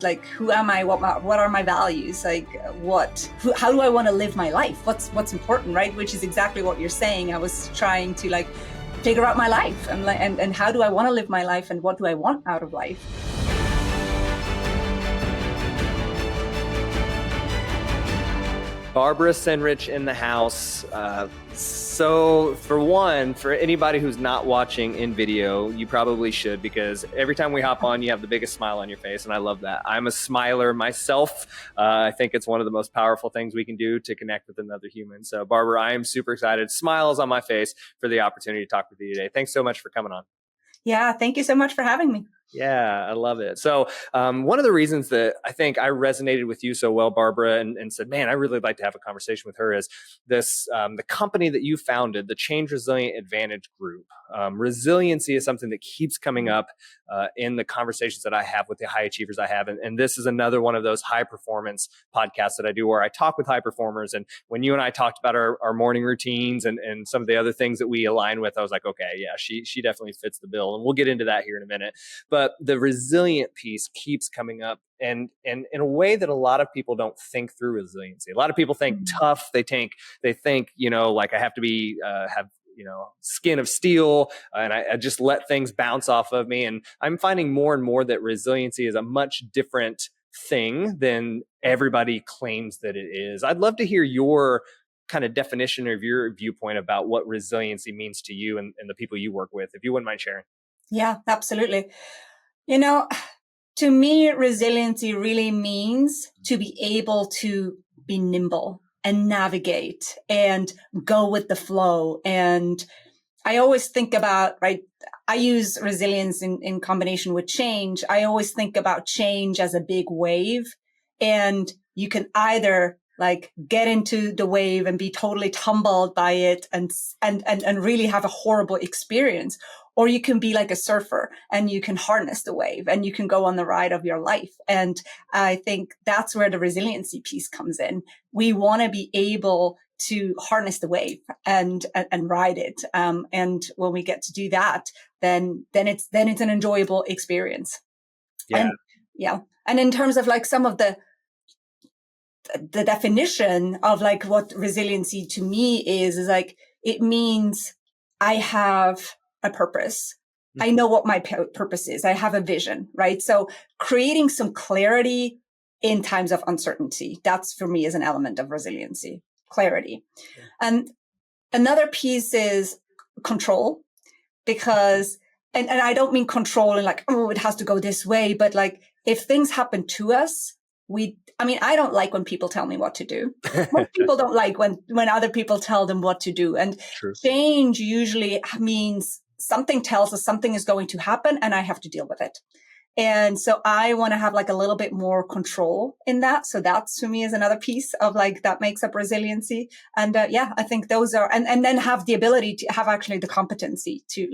Like, who am I? What are my values? Like, how do I want to live my life? What's important, right? Which is exactly what you're saying. I was trying to like figure out my life and how do I want to live my life and what do I want out of life? Barbara Sennrich in the house. So for anybody who's not watching in video, you probably should, because every time we hop on, you have the biggest smile on your face. And I love that. I'm a smiler myself. I think it's one of the most powerful things we can do to connect with another human. So Barbara, I am super excited. Smiles on my face for the opportunity to talk with you today. Thanks so much for coming on. Yeah, thank you so much for having me. Yeah, I love it. So one of the reasons that I think I resonated with you so well, Barbara, and said, man, I really would like to have a conversation with her, is this, the company that you founded, the Change Resilient Advantage Group. Resiliency is something that keeps coming up in the conversations that I have with the high achievers I have. And this is another one of those high performance podcasts that I do where I talk with high performers. And when you and I talked about our morning routines and some of the other things that we align with, I was like, okay, yeah, she definitely fits the bill. And we'll get into that here in a minute. But the resilient piece keeps coming up, and in a way that a lot of people don't think through resiliency. A lot of people think tough. They think, like I have to be, have, skin of steel, and I just let things bounce off of me. And I'm finding more and more that resiliency is a much different thing than everybody claims that it is. I'd love to hear your kind of definition of your viewpoint about what resiliency means to you and the people you work with, if you wouldn't mind sharing. Yeah, absolutely. To me, resiliency really means to be able to be nimble and navigate and go with the flow. And I always think about, right, I use resilience in combination with change. I always think about change as a big wave, and you can either like get into the wave and be totally tumbled by it and really have a horrible experience. Or you can be like a surfer and you can harness the wave and you can go on the ride of your life. And I think that's where the resiliency piece comes in. We want to be able to harness the wave and ride it. And when we get to do that, then it's an enjoyable experience. Yeah. And in terms of like some of the definition of like what resiliency to me is like, it means I have a purpose. I know what my purpose is. I have a vision, right? So creating some clarity in times of uncertainty, that's for me is an element of resiliency, clarity. And another piece is control, because, and I don't mean control and like, oh, it has to go this way, but like if things happen to us, I don't like when people tell me what to do. Most people don't like when other people tell them what to do. And True. Change usually means something tells us something is going to happen and I have to deal with it. And so I want to have like a little bit more control in that. So that's to me is another piece of like that makes up resiliency. And I think those are, and then have the ability to have actually the competency to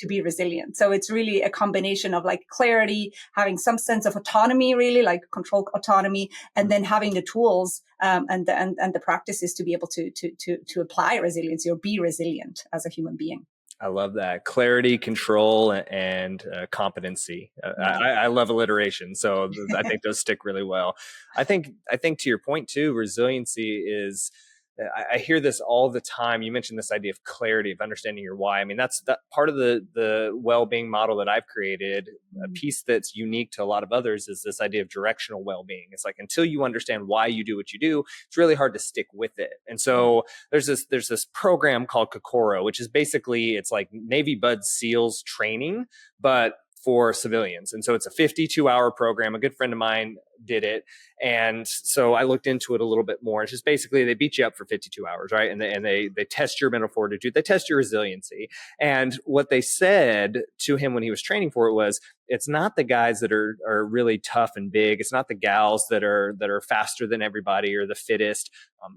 be resilient. So it's really a combination of like clarity, having some sense of autonomy, really like control autonomy, and then having the tools and the practices to be able to apply resiliency or be resilient as a human being. I love that. Clarity, control, and competency. I love alliteration, so I think those stick really well. I think to your point too, resiliency is, I hear this all the time. You mentioned this idea of clarity, of understanding your why. I mean, that's that part of the well-being model that I've created. A piece that's unique to a lot of others is this idea of directional well-being. It's like, until you understand why you do what you do, it's really hard to stick with it. And so there's this program called Kokoro, which is basically, it's like Navy Bud SEALs training, but for civilians. And so it's a 52-hour program. A good friend of mine did it. And so I looked into it a little bit more. It's just basically they beat you up for 52 hours, right? And they test your mental fortitude. They test your resiliency. And what they said to him when he was training for it was, it's not the guys that are really tough and big. It's not the gals that are faster than everybody or the fittest.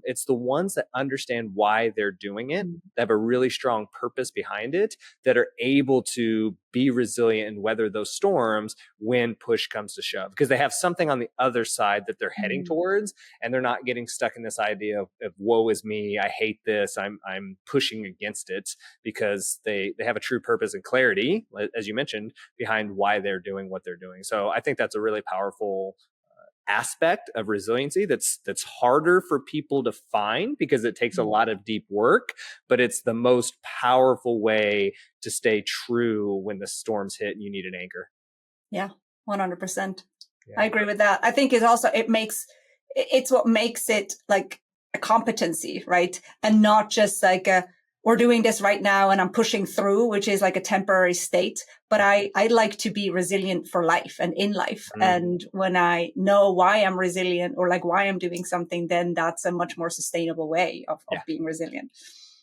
It's the ones that understand why they're doing it, that have a really strong purpose behind it, that are able to be resilient and weather those storms when push comes to shove, because they have something on the other side that they're heading towards, and they're not getting stuck in this idea of woe is me, I hate this, I'm pushing against it, because they have a true purpose and clarity, as you mentioned, behind why they're doing what they're doing. So I think that's a really powerful aspect of resiliency that's harder for people to find, because it takes a lot of deep work, but it's the most powerful way to stay true when the storms hit and you need an anchor. Yeah, 100%. Yeah. I agree with that. I think it's what makes it like a competency, right? And not just like we're doing this right now and I'm pushing through, which is like a temporary state. But I like to be resilient for life and in life. And when I know why I'm resilient, or like why I'm doing something, then that's a much more sustainable way of being resilient.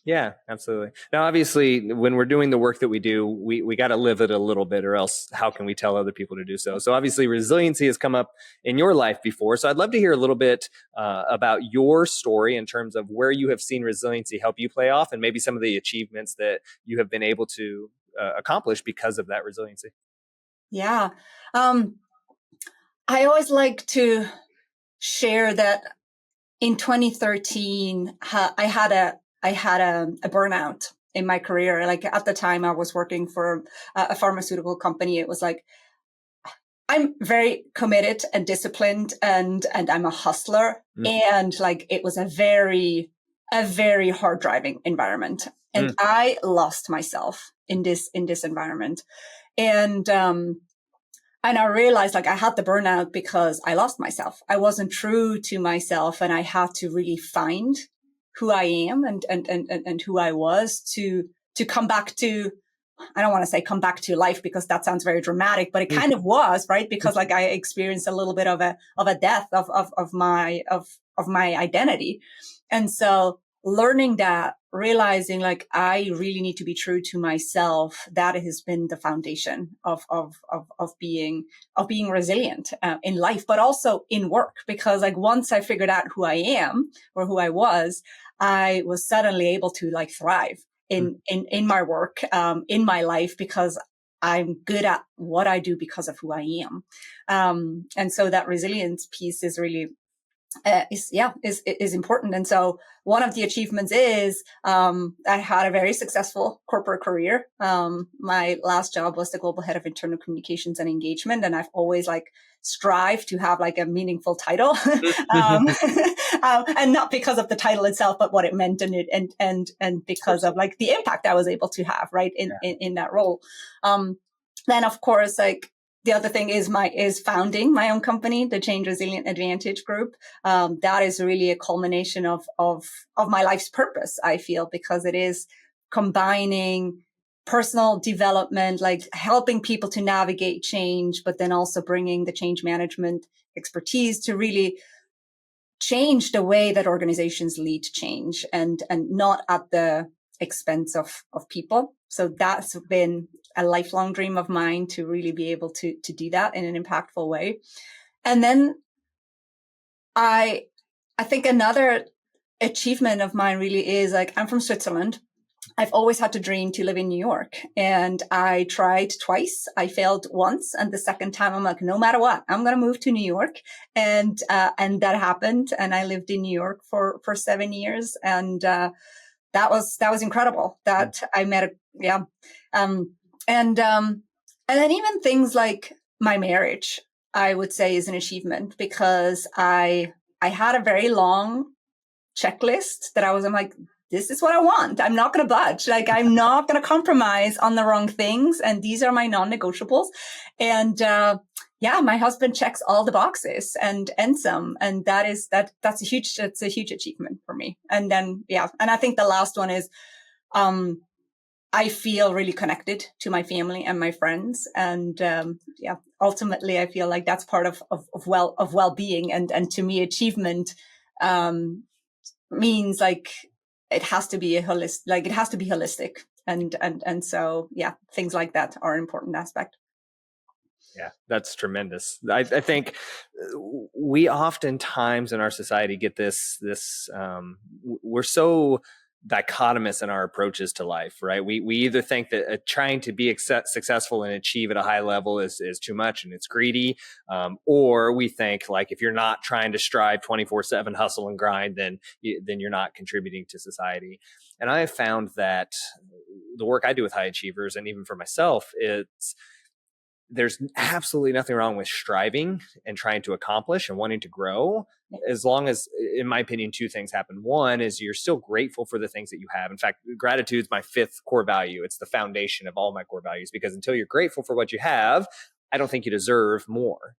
Yeah, absolutely. Now, obviously, when we're doing the work that we do, we got to live it a little bit, or else how can we tell other people to do so? So obviously, resiliency has come up in your life before. So I'd love to hear a little bit about your story in terms of where you have seen resiliency help you play off, and maybe some of the achievements that you have been able to accomplish because of that resiliency. Yeah. I always like to share that in 2013, I had a burnout in my career. Like at the time I was working for a pharmaceutical company. It was like, I'm very committed and disciplined, and I'm a hustler. And like, it was a very hard driving environment. And I lost myself in this environment. And I realized like I had the burnout because I lost myself. I wasn't true to myself, and I had to really find who I am and who I was to come back to, I don't want to say come back to life, because that sounds very dramatic, but it kind of was, right? Because like I experienced a little bit of a death of my identity. And so learning that, realizing like I really need to be true to myself, that has been the foundation of being resilient in life, but also in work. Because like once I figured out who I am, or who I was suddenly able to like thrive in my work, in my life, because I'm good at what I do because of who I am. And so that resilience piece is really is important. And so one of the achievements is I had a very successful corporate career. My last job was the global head of internal communications and engagement, and I've always like strived to have like a meaningful title, and not because of the title itself, but what it meant, and because of like the impact I was able to have right in that role. Then of course, like, the other thing is founding my own company, the Change Resilient Advantage Group. That is really a culmination of my life's purpose, I feel, because it is combining personal development, like helping people to navigate change, but then also bringing the change management expertise to really change the way that organizations lead change, and not at the expense of people. So that's been a lifelong dream of mine, to really be able to do that in an impactful way. And then I think another achievement of mine really is like, I'm from Switzerland. I've always had to dream to live in New York, and I tried twice. I failed once, and the second time I'm like, no matter what, I'm going to move to New York. And that happened. And I lived in New York for 7 years. And that was incredible that I met and then even things like my marriage, I would say, is an achievement, because I had a very long checklist that I'm like, this is what I want. I'm not going to budge. Like, I'm not going to compromise on the wrong things. And these are my non-negotiables. And my husband checks all the boxes and some. And that's a huge achievement for me. And then, and I think the last one is, I feel really connected to my family and my friends. And ultimately, I feel like that's part of well-being. And to me, achievement means like it has to be holistic. And so, things like that are an important aspect. Yeah, that's tremendous. I think we oftentimes in our society get this we're so dichotomous in our approaches to life, right? We either think that trying to be successful and achieve at a high level is too much and it's greedy, or we think like if you're not trying to strive 24/7 hustle and grind, then you're not contributing to society. And I have found that the work I do with high achievers, and even for myself, there's absolutely nothing wrong with striving and trying to accomplish and wanting to grow, as long as, in my opinion, two things happen. One is you're still grateful for the things that you have. In fact, gratitude is my fifth core value. It's the foundation of all my core values, because until you're grateful for what you have, I don't think you deserve more.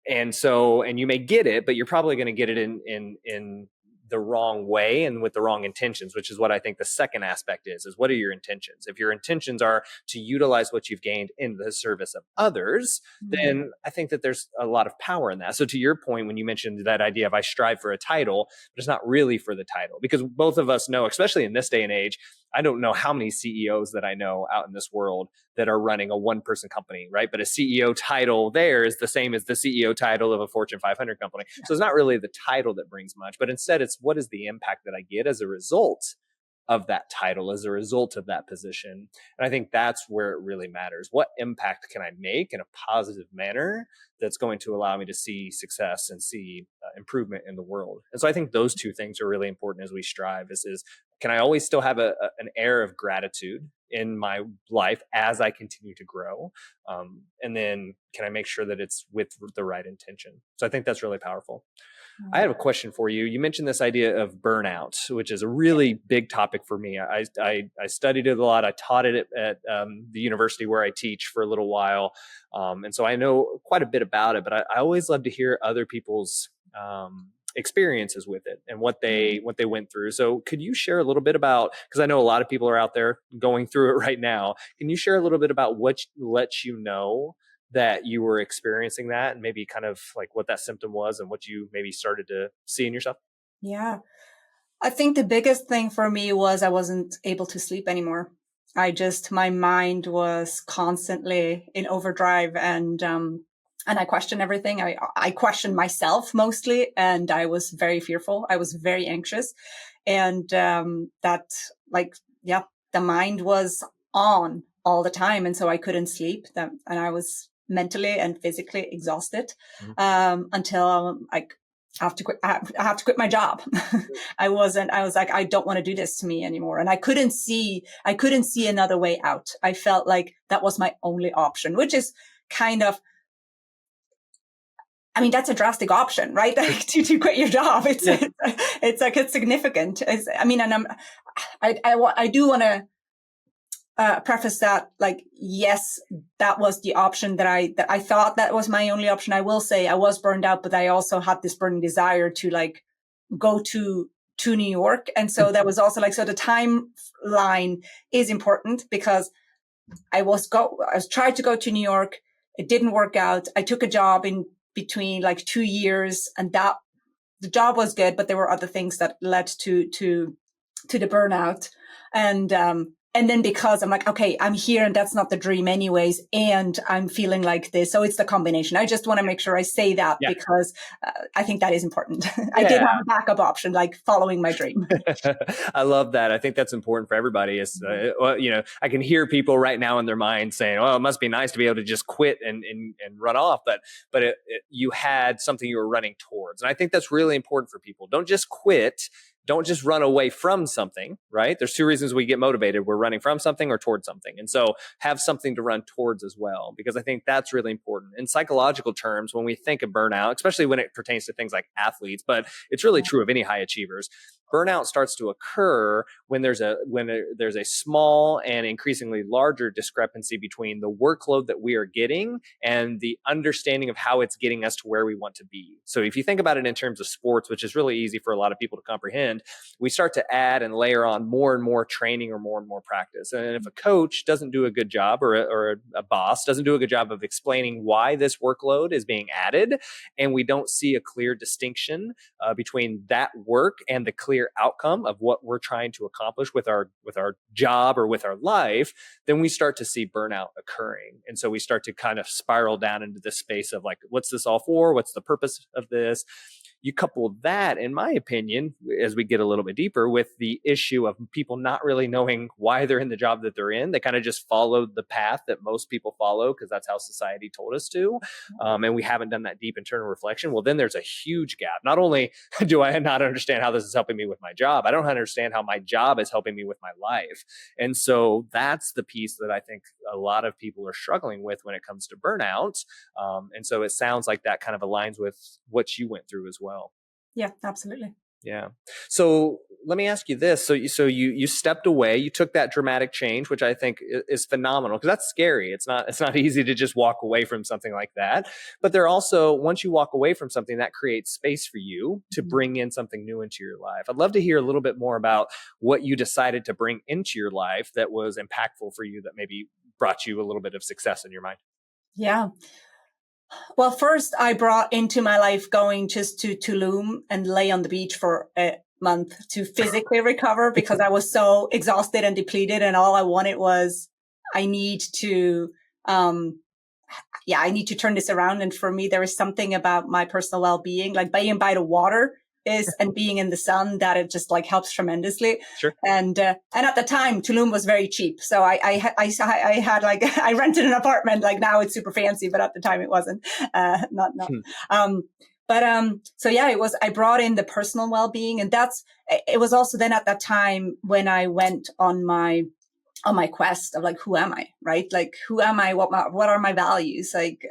And so, and you may get it, but you're probably going to get it in the wrong way and with the wrong intentions, which is what I think the second aspect is what are your intentions? If your intentions are to utilize what you've gained in the service of others, then I think that there's a lot of power in that. So to your point, when you mentioned that idea of I strive for a title, but it's not really for the title, because both of us know, especially in this day and age, I don't know how many CEOs that I know out in this world that are running a one-person company, right? But a CEO title there is the same as the CEO title of a Fortune 500 company. So it's not really the title that brings much, but instead it's what is the impact that I get as a result of that title, as a result of that position. And I think that's where it really matters. What impact can I make in a positive manner that's going to allow me to see success and see improvement in the world? And so I think those two things are really important as we strive is can I always still have an air of gratitude in my life as I continue to grow? And then can I make sure that it's with the right intention? So I think that's really powerful. I have a question for you. You mentioned this idea of burnout, which is a really big topic for me. I studied it a lot. I taught it at the university where I teach for a little while. And so I know quite a bit about it, but I always love to hear other people's experiences with it and what they went through. So could you share a little bit about, because I know a lot of people are out there going through it right now. Can you share a little bit about what lets you know that you were experiencing that, and maybe kind of like what that symptom was and what you maybe started to see in yourself? Yeah. I think the biggest thing for me was I wasn't able to sleep anymore. My mind was constantly in overdrive, and I questioned everything. I questioned myself mostly, and I was very fearful. I was very anxious, and the mind was on all the time. And so I couldn't sleep, and I was mentally and physically exhausted, until I have to quit. I have to quit my job. I was like, I don't want to do this to me anymore. And I couldn't see another way out. I felt like that was my only option, which is kind of, I mean, that's a drastic option, right? Like to quit your job. It's like, it's significant. I do want to preface that, like, yes, that was the option that I thought that was my only option. I will say I was burned out, but I also had this burning desire to like go to New York. And so that was also like, so the timeline is important, because I was tried to go to New York. It didn't work out. I took a job in between like 2 years, and that the job was good, but there were other things that led to the burnout. And then because I'm like, okay, I'm here and that's not the dream anyways, and I'm feeling like this. So it's the combination. I just want to make sure I say that, because I think that is important. I did have a backup option, like following my dream. I love that. I think that's important for everybody. It's, I can hear people right now in their mind saying, "Oh, it must be nice to be able to just quit and run off." But you had something you were running towards. And I think that's really important for people. Don't just quit. Don't just run away from something, right? There's two reasons we get motivated. We're running from something or towards something. And so have something to run towards as well, because I think that's really important. In psychological terms, when we think of burnout, especially when it pertains to things like athletes, but it's really true of any high achievers, burnout starts to occur when there's a small and increasingly larger discrepancy between the workload that we are getting and the understanding of how it's getting us to where we want to be. So if you think about it in terms of sports, which is really easy for a lot of people to comprehend, we start to add and layer on more and more training or more and more practice. And if a coach doesn't do a good job, or a boss doesn't do a good job of explaining why this workload is being added, and we don't see a clear distinction between that work and the clear outcome of what we're trying to accomplish with our job or with our life, then we start to see burnout occurring. And so we start to kind of spiral down into this space of like, what's this all for? What's the purpose of this? you couple that, in my opinion, as we get a little bit deeper, with the issue of people not really knowing why they're in the job that they're in. They kind of just followed the path that most people follow because that's how society told us to. And we haven't done that deep internal reflection. Well, then there's a huge gap. Not only do I not understand how this is helping me with my job, I don't understand how my job is helping me with my life. And so that's the piece that I think a lot of people are struggling with when it comes to burnout. And so it sounds like that kind of aligns with what you went through as well. Yeah, absolutely. Yeah. So let me ask you this. So you stepped away, you took that dramatic change, which I think is phenomenal, because that's scary. It's not easy to just walk away from something like that. But there also, once you walk away from something, that creates space for you to bring in something new into your life. I'd love to hear a little bit more about what you decided to bring into your life that was impactful for you, that maybe brought you a little bit of success in your mind. Yeah. Well, first I brought into my life going just to Tulum and lay on the beach for a month to physically recover, because I was so exhausted and depleted, and all I wanted was, I need to, I need to turn this around. And for me, there is something about my personal well-being, like being by the water and being in the sun, that it just like helps tremendously. Sure. And at the time, Tulum was very cheap. So I had like, I rented an apartment. Like now it's super fancy, but at the time it wasn't, so yeah, I brought in the personal well-being, and it was also then at that time when I went on my quest of like, who am I, right? Like, who am I? What are my values? Like,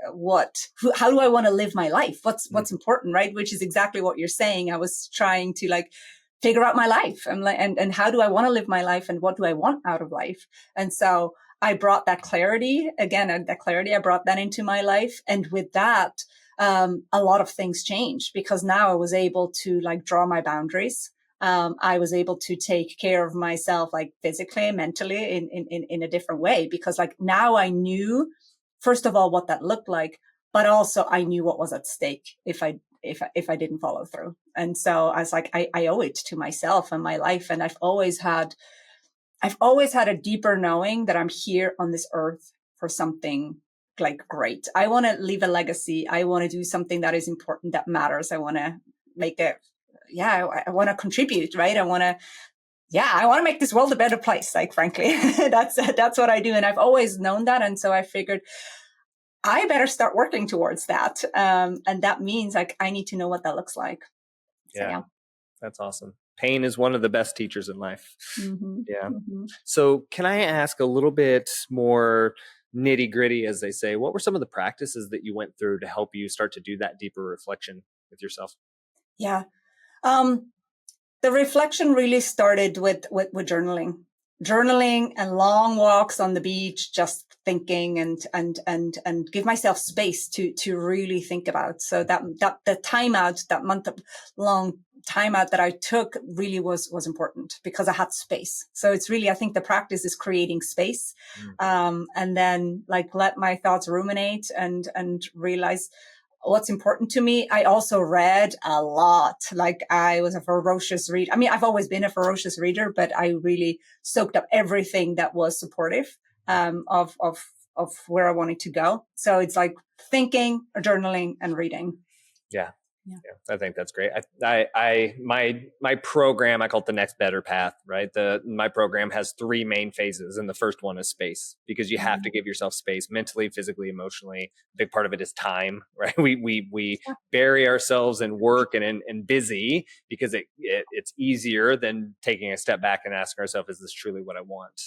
how do I want to live my life? What's important, right? Which is exactly what you're saying. I was trying to like figure out my life and how do I want to live my life, and what do I want out of life? And so I brought that clarity I brought that into my life. And with that, a lot of things changed, because now I was able to like draw my boundaries. I was able to take care of myself, like physically, mentally, in a different way, because like now I knew, first of all, what that looked like, but also I knew what was at stake if I didn't follow through. And so I was like, I owe it to myself and my life. And I've always had a deeper knowing that I'm here on this earth for something like great. I want to leave a legacy. I want to do something that is important, that matters. I want to make it. Yeah, I want to contribute, right? I want to make this world a better place. Like, frankly, that's what I do. And I've always known that. And so I figured I better start working towards that. And that means like, I need to know what that looks like. So, yeah. That's awesome. Pain is one of the best teachers in life. Mm-hmm. Yeah. Mm-hmm. So can I ask a little bit more nitty gritty, as they say? What were some of the practices that you went through to help you start to do that deeper reflection with yourself? Yeah. The reflection really started with journaling and long walks on the beach, just thinking and give myself space to really think about. So that the timeout, that month long timeout that I took really was important, because I had space. So it's really, I think the practice is creating space, and then like let my thoughts ruminate and realize what's important to me. I also read a lot. Like I was a ferocious reader. I mean, I've always been a ferocious reader, but I really soaked up everything that was supportive of where I wanted to go. So it's like thinking, journaling, and reading. Yeah. I think that's great. My program, I call it the Next Better Path, right? My program has 3 main phases, and the first one is space, because you have to give yourself space mentally, physically, emotionally. A big part of it is time, right? We bury ourselves in work and in busy, because it's easier than taking a step back and asking ourselves, is this truly what I want?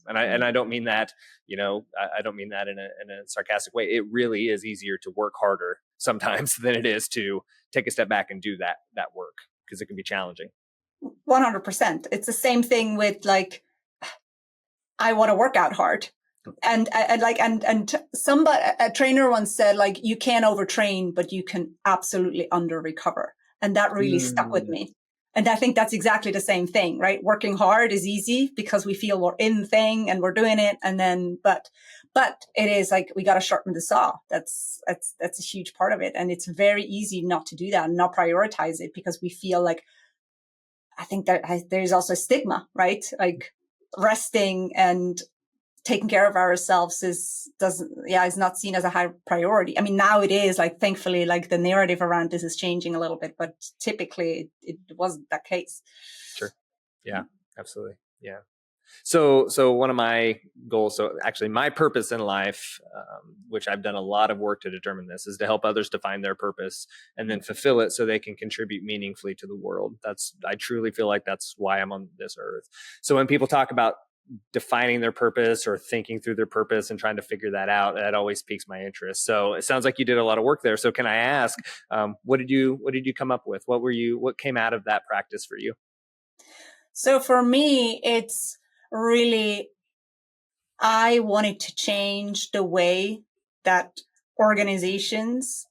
And I don't mean that, I don't mean that in a sarcastic way. It really is easier to work harder sometimes than it is to take a step back and do that work, because it can be challenging. 100%. It's the same thing with like, I want to work out hard. And somebody, a trainer once said, like, you can't overtrain, but you can absolutely under recover. And that really stuck with me. And I think that's exactly the same thing, right? Working hard is easy because we feel we're in the thing and we're doing it. And then, but it is like, we got to sharpen the saw. That's a huge part of it. And it's very easy not to do that and not prioritize it, because we feel like, I think that there's also a stigma, right? Like resting and taking care of ourselves is not seen as a high priority. I mean, now it is, like, thankfully, like, the narrative around this is changing a little bit, but typically it wasn't that case. Sure. Yeah, absolutely. Yeah. So one of my goals, so actually my purpose in life, which I've done a lot of work to determine this, is to help others define their purpose and then fulfill it so they can contribute meaningfully to the world. I truly feel like that's why I'm on this earth. So when people talk about defining their purpose or thinking through their purpose and trying to figure that out, that always piques my interest. So it sounds like you did a lot of work there. So can I ask, what did you come up with? What came out of that practice for you? So for me, it's really, I wanted to change the way that organizations,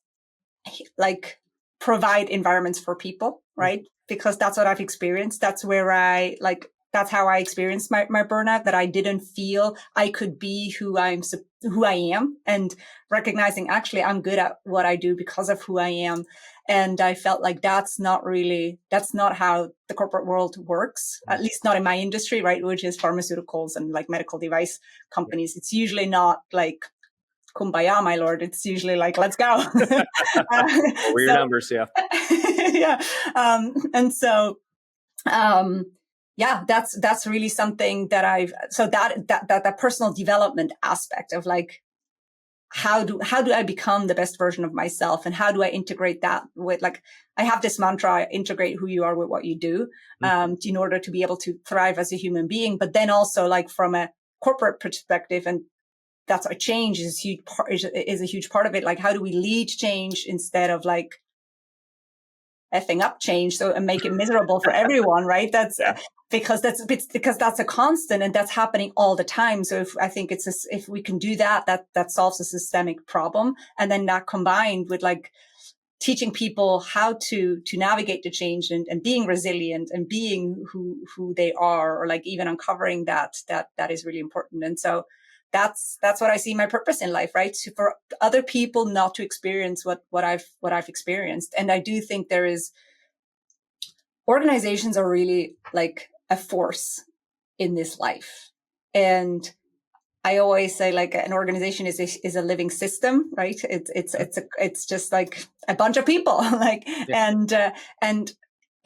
like, provide environments for people, right? Because that's what I've experienced. That's where that's how I experienced my burnout, that I didn't feel I could be who I am, and recognizing, actually, I'm good at what I do because of who I am. And I felt like that's not how the corporate world works, at least not in my industry, right? Which is pharmaceuticals and, like, medical device companies. It's usually not like, kumbaya, my lord. It's usually like, let's go. What were your numbers? Yeah. Yeah. And so, that's really something that that personal development aspect of, like, how do I become the best version of myself, and how do I integrate that with, like, I have this mantra: integrate who you are with what you do, in order to be able to thrive as a human being. But then also, like, from a corporate perspective, and that's why change is a huge part of it. Like, how do we lead change instead of, like, effing up change and make it miserable for everyone, right? That's because that's a constant, and that's happening all the time. So if we can do that solves a systemic problem. And then that combined with, like, teaching people how to navigate the change, and being resilient, and being who they are, or, like, even uncovering that is really important. And so that's what I see my purpose in life, right? So for other people not to experience what I've experienced. And I do think organizations are really, like, a force in this life. And I always say, like, an organization is a living system, right? It's just like a bunch of people, like, and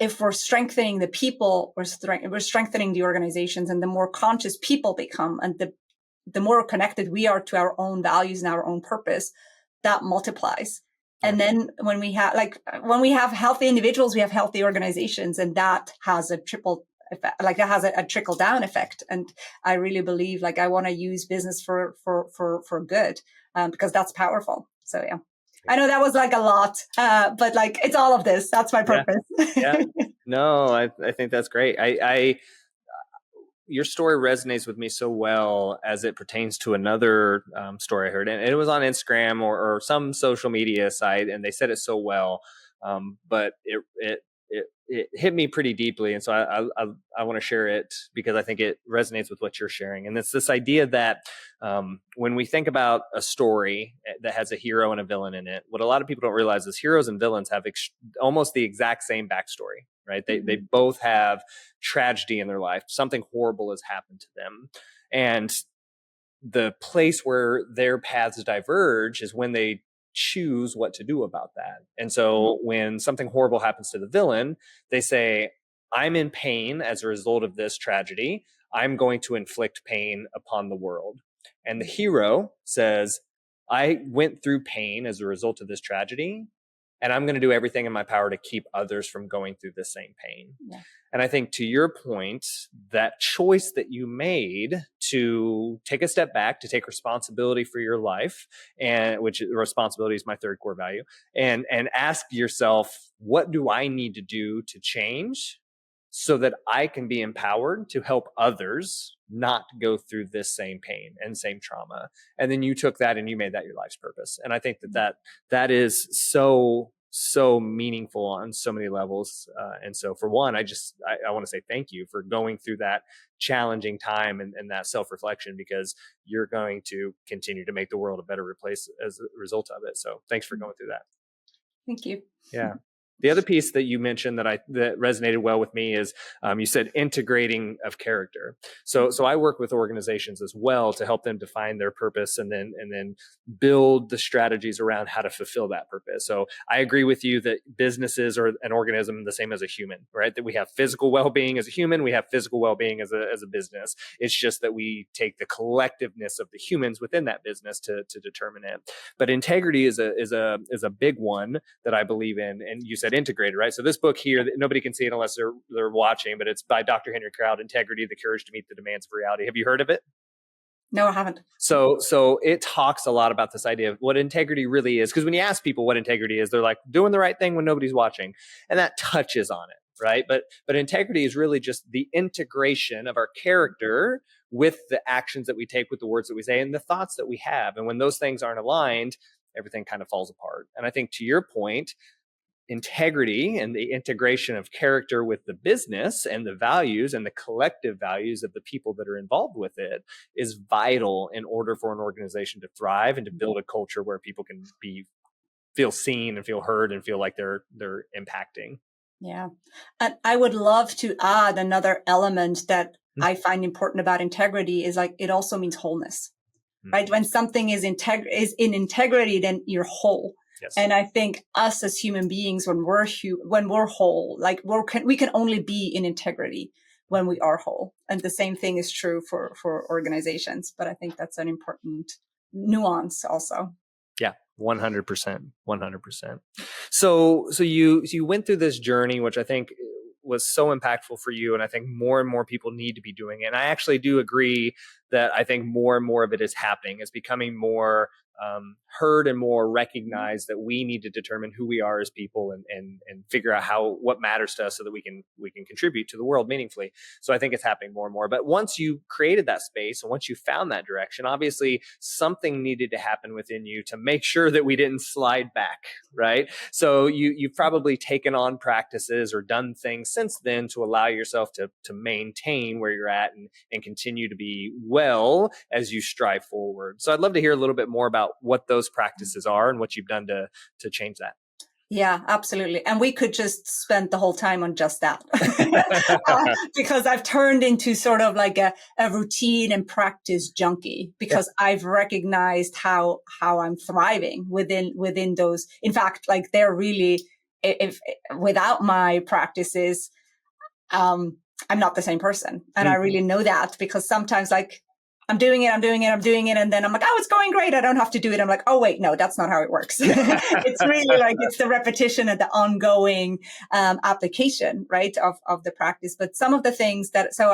if we're strengthening the people, we're strengthening the organizations. And the more conscious people become, and the more connected we are to our own values and our own purpose, that multiplies. And then when we have healthy individuals, we have healthy organizations, and that has a triple effect, like, that has a trickle down effect. And I really believe, like, I want to use business for good, because that's powerful. So yeah, I know that was, like, a lot, but, like, it's all of this. That's my purpose. Yeah. No, I think that's great. Your story resonates with me so well as it pertains to another story I heard, and it was on Instagram or some social media site, and they said it so well, but it hit me pretty deeply, and so I want to share it because I think it resonates with what you're sharing. And it's this idea that when we think about a story that has a hero and a villain in it, what a lot of people don't realize is heroes and villains have almost the exact same backstory, right? They both have tragedy in their life. Something horrible has happened to them. And the place where their paths diverge is when they choose what to do about that. And so when something horrible happens to the villain, they say, I'm in pain as a result of this tragedy. I'm going to inflict pain upon the world. And the hero says, I went through pain as a result of this tragedy, and I'm going to do everything in my power to keep others from going through the same pain. Yeah. And I think, to your point, that choice that you made to take a step back, to take responsibility for your life, and which responsibility is my third core value, and ask yourself, what do I need to do to change so that I can be empowered to help others not go through this same pain and same trauma. And then you took that and you made that your life's purpose. And I think that is so meaningful on so many levels. And so for one, I want to say thank you for going through that challenging time and that self-reflection, because you're going to continue to make the world a better place as a result of it. So thanks for going through that. Thank you. Yeah. The other piece that you mentioned that resonated well with me is you said integrating of character. So I work with organizations as well to help them define their purpose and then build the strategies around how to fulfill that purpose. So I agree with you that businesses are an organism the same as a human, right? That we have physical well-being as a human, we have physical well-being as a business. It's just that we take the collectiveness of the humans within that business to determine it. But integrity is a big one that I believe in. And you said integrated, right? So this book here, nobody can see it unless they're watching, but it's by Dr. Henry Cloud, Integrity, the Courage to Meet the Demands of Reality. Have you heard of it? No, I haven't. So it talks a lot about this idea of what integrity really is. Because when you ask people what integrity is, they're like doing the right thing when nobody's watching. And that touches on it, right? But integrity is really just the integration of our character with the actions that we take, with the words that we say, and the thoughts that we have. And when those things aren't aligned, everything kind of falls apart. And I think to your point, integrity and the integration of character with the business and the values and the collective values of the people that are involved with it is vital in order for an organization to thrive and to build a culture where people can feel seen and feel heard and feel like they're impacting. Yeah. And I would love to add another element that I find important about integrity is like, it also means wholeness, right? When something is in integrity, then you're whole. Yes. And I think us as human beings, when we're whole, like we can only be in integrity when we are whole. And the same thing is true for organizations. But I think that's an important nuance also. Yeah, 100%, 100%. So you went through this journey, which I think was so impactful for you. And I think more and more people need to be doing it. And I actually do agree that I think more and more of it is happening. It's becoming more heard and more recognized that we need to determine who we are as people and figure out what matters to us so that we can contribute to the world meaningfully. So I think it's happening more and more. But once you created that space and once you found that direction, obviously something needed to happen within you to make sure that we didn't slide back, right? So you've probably taken on practices or done things since then to allow yourself to maintain where you're at and continue to be well as you strive forward. So I'd love to hear a little bit more about what those practices are and what you've done to change that. Yeah, absolutely. And we could just spend the whole time on just that because I've turned into sort of like a routine and practice junkie because I've recognized how I'm thriving within those. In fact, like they're really, if without my practices, I'm not the same person. And I really know that because sometimes like I'm doing it. And then I'm like, oh, it's going great. I don't have to do it. I'm like, oh, wait, no, that's not how it works. It's really like, it's the repetition and the ongoing, application, right, of the practice. But some of the things that, so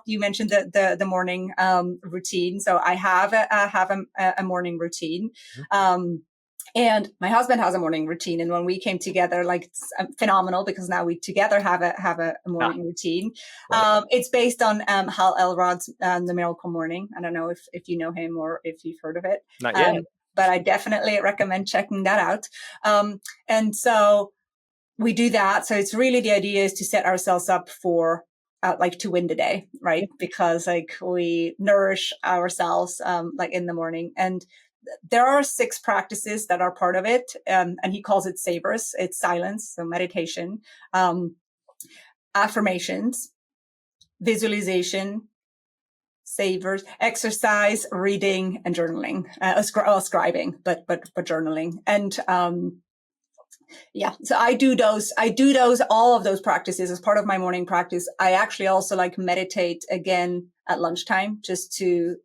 you mentioned the morning, routine. So I have a morning routine. And my husband has a morning routine. And when we came together, like it's phenomenal because now we together have a morning routine. Right. It's based on Hal Elrod's The Miracle Morning. I don't know if you know him or if you've heard of it. Not yet. But I definitely recommend checking that out. And so we do that. So it's really the idea is to set ourselves up for like to win the day, right? Because like we nourish ourselves like in the morning. And there are 6 practices that are part of it. And he calls it savers. It's silence, so meditation, affirmations, visualization, savers, exercise, reading, and journaling, scribing, but journaling. And, so I do all of those practices as part of my morning practice. I actually also like meditate again at lunchtime just to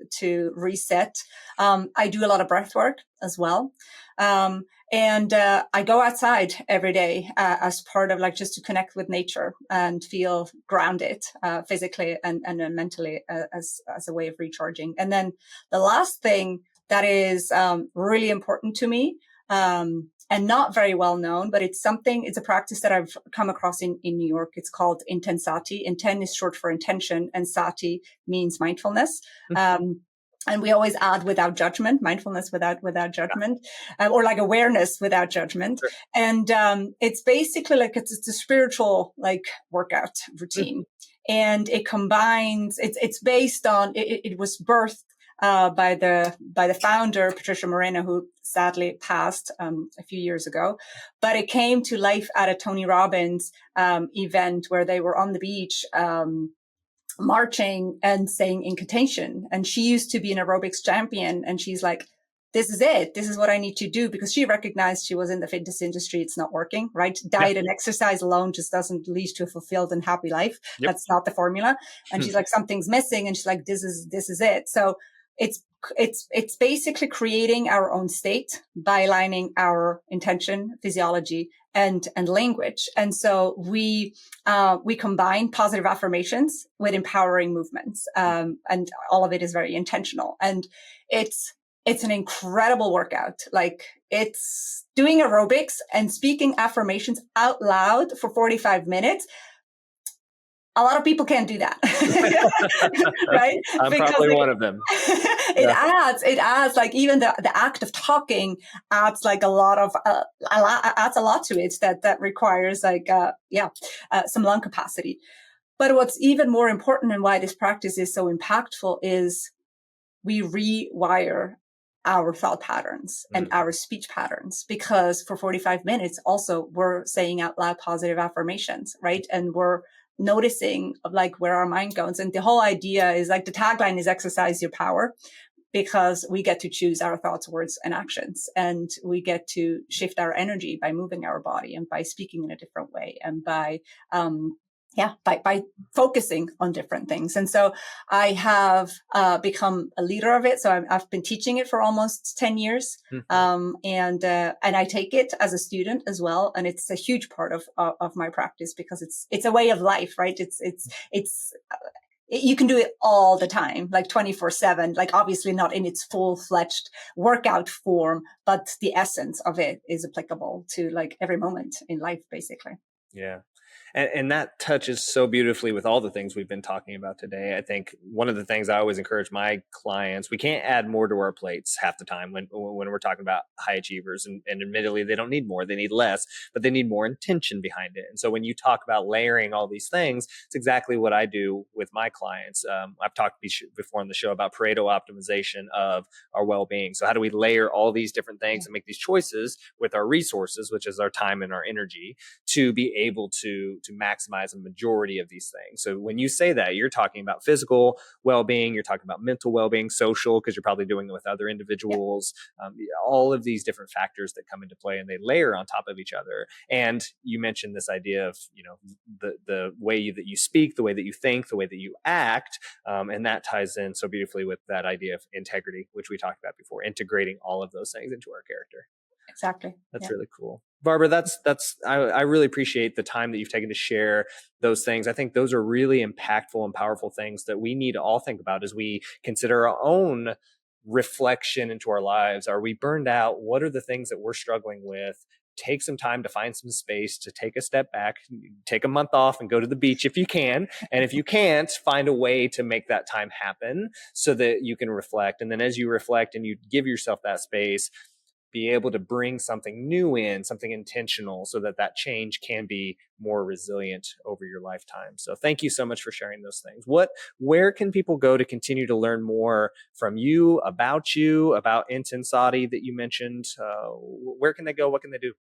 reset. I do a lot of breath work as well. And I go outside every day as part of like just to connect with nature and feel grounded physically and mentally as a way of recharging. And then the last thing that is really important to me, and not very well known, but it's a practice that I've come across in New York. It's called intensati. Inten is short for intention, and sati means mindfulness. And we always add without judgment, mindfulness without judgment, or like awareness without judgment. Sure. And it's basically like it's a spiritual like workout routine. And it combines, it's based on, it was birthed by the founder, Patricia Moreno, who sadly passed a few years ago. But it came to life at a Tony Robbins event where they were on the beach marching and saying incantation. And she used to be an aerobics champion. And she's like, this is it. This is what I need to do, because she recognized she was in the fitness industry. It's not working, right? Diet and exercise alone just doesn't lead to a fulfilled and happy life. That's not the formula. And she's like, something's missing. And she's like, this is it. So it's basically creating our own state by aligning our intention, physiology, and language. And so we combine positive affirmations with empowering movements. And all of it is very intentional. And it's an incredible workout. Like, it's doing aerobics and speaking affirmations out loud for 45 minutes. A lot of people can't do that, right? I'm probably one of them. It adds like, even the act of talking adds like adds a lot to it that requires like, some lung capacity. But what's even more important, and why this practice is so impactful, is we rewire our thought patterns and our speech patterns, because for 45 minutes also we're saying out loud positive affirmations, right? And we're noticing of like where our mind goes. And the whole idea is like, the tagline is exercise your power, because we get to choose our thoughts, words, and actions. And we get to shift our energy by moving our body and by speaking in a different way and by focusing on different things. And so I have become a leader of it. So I've been teaching it for almost 10 years. And I take it as a student as well. And it's a huge part of my practice, because it's a way of life, right? You can do it all the time, like 24/7, like obviously not in its full-fledged workout form, but the essence of it is applicable to like every moment in life, basically. Yeah. And that touches so beautifully with all the things we've been talking about today. I think one of the things I always encourage my clients, we can't add more to our plates half the time when we're talking about high achievers. And admittedly, they don't need more, they need less, but they need more intention behind it. And so when you talk about layering all these things, it's exactly what I do with my clients. I've talked before on the show about Pareto optimization of our well-being. So how do we layer all these different things and make these choices with our resources, which is our time and our energy, to be able to maximize a majority of these things. So when you say that, you're talking about physical well-being, you're talking about mental well-being, social, because you're probably doing it with other individuals, all of these different factors that come into play, and they layer on top of each other. And you mentioned this idea of, the way that you speak, the way that you think, the way that you act, and that ties in so beautifully with that idea of integrity, which we talked about before, integrating all of those things into our character. Exactly. That's really cool. Barbara, I really appreciate the time that you've taken to share those things. I think those are really impactful and powerful things that we need to all think about as we consider our own reflection into our lives. Are we burned out? What are the things that we're struggling with? Take some time to find some space, to take a step back, take a month off and go to the beach if you can. And if you can't, find a way to make that time happen so that you can reflect. And then as you reflect and you give yourself that space, be able to bring something new in, something intentional, so that change can be more resilient over your lifetime. So thank you so much for sharing those things. Where can people go to continue to learn more from you, about Intensati that you mentioned? Where can they go? What can they do?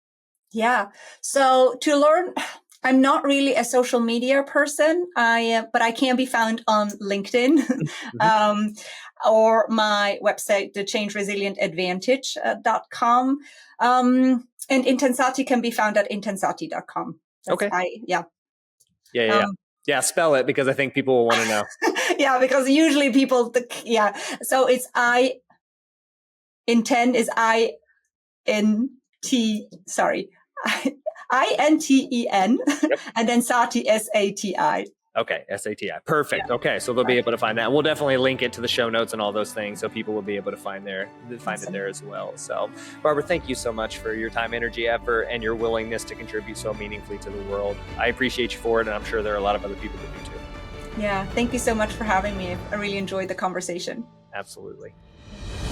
Yeah. So to learn, I'm not really a social media person. But I can be found on LinkedIn, or my website, thechangeresilientadvantage.com. And Intensati can be found at intensati.com. Okay. Yeah. Yeah. Spell it, because I think people will want to know. Yeah, because usually people, So it's Inten is INTEN, and then Sati, SATI. Okay, SATI. Perfect. Yeah. Okay, so they'll be able to find that. We'll definitely link it to the show notes and all those things, so people will be able to find it there as well. So, Barbara, thank you so much for your time, energy, effort, and your willingness to contribute so meaningfully to the world. I appreciate you for it, and I'm sure there are a lot of other people that do too. Yeah, thank you so much for having me. I really enjoyed the conversation. Absolutely.